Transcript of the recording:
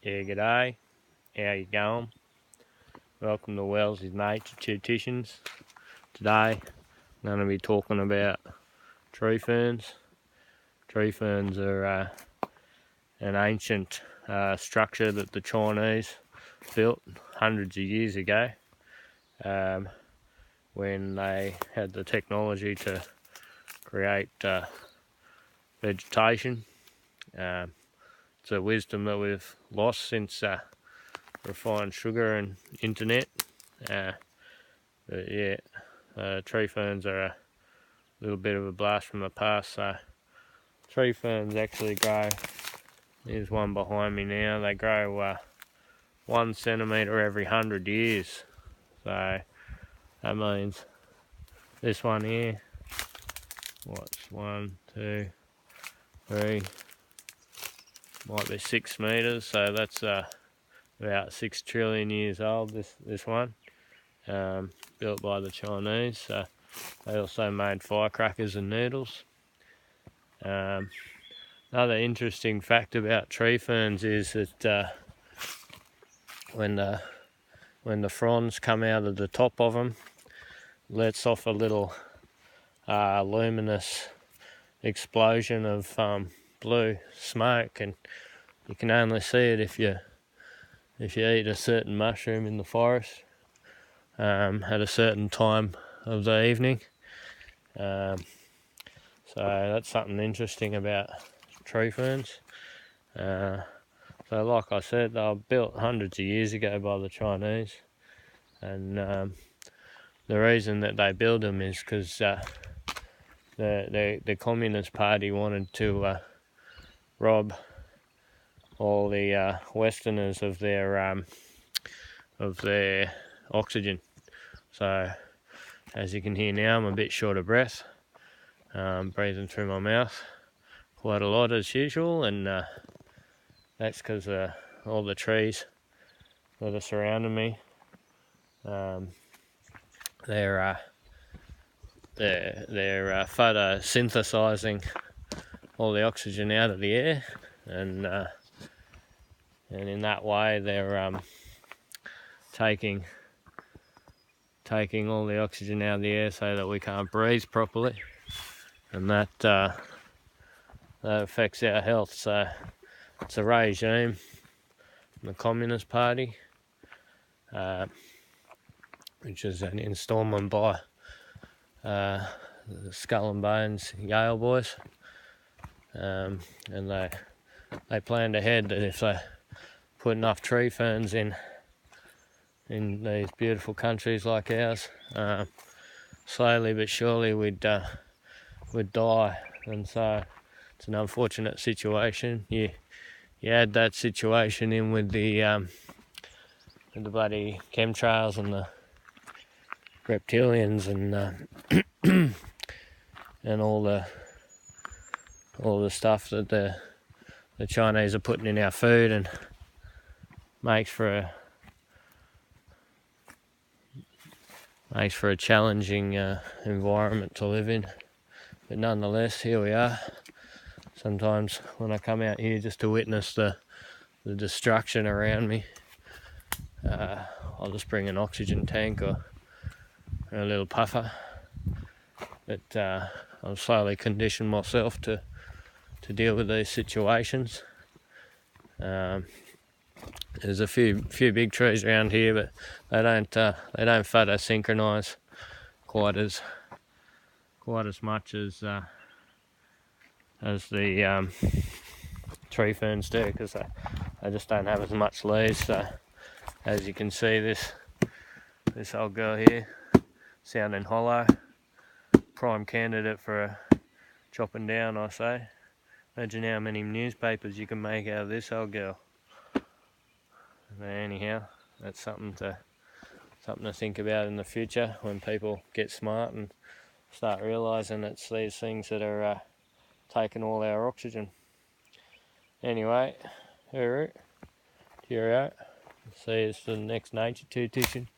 Yeah, g'day. How you going? Welcome to Wells' Nature Tutitions. Today, I'm going to be talking about tree ferns. Tree ferns are an ancient structure that the Chinese built hundreds of years ago when they had the technology to create vegetation. It's a wisdom that we've lost since refined sugar and internet. But yeah, tree ferns are a little bit of a blast from the past. So tree ferns actually grow. There's one behind me now. They grow 1 centimetre every 100 years. So that means this one here, what's 1, 2, 3, might be 6 metres. So that's about 6 trillion years old. This one, built by the Chinese. So they also made firecrackers and needles. Another interesting fact about tree ferns is that when the fronds come out of the top of them, lets off a little luminous explosion of blue smoke, and you can only see it if you eat a certain mushroom in the forest at a certain time of the evening. So that's something interesting about tree ferns. So like I said, they were built hundreds of years ago by the Chinese, and the reason that they built them is because the Communist Party wanted to rob all the Westerners of their oxygen. So as you can hear now, I'm a bit short of breath, breathing through my mouth quite a lot as usual, and that's because all the trees that are surrounding me, they're photosynthesizing all the oxygen out of the air, and in that way they're taking all the oxygen out of the air so that we can't breathe properly, and that affects our health. So it's a regime from the Communist Party, which is an installment by the Skull and Bones Yale boys, and they planned ahead that if they put enough tree ferns in these beautiful countries like ours, slowly but surely we'd die. And so it's an unfortunate situation. You add that situation in with the bloody chemtrails and the reptilians and and all the stuff that the Chinese are putting in our food, and makes for a challenging environment to live in. But nonetheless, here we are. Sometimes when I come out here just to witness the destruction around me, I'll just bring an oxygen tank or a little puffer. But I've slowly conditioned myself to deal with these situations. There's a few big trees around here, but they don't photosynchronise quite as much as the tree ferns do, because they just don't have as much leaves. So as you can see, this old girl here, sounding hollow, prime candidate for chopping down, I say. Imagine how many newspapers you can make out of this old girl. But anyhow, that's something to think about in the future when people get smart and start realising it's these things that are taking all our oxygen. Anyway, cheerio. See you for the next Nature Tutition.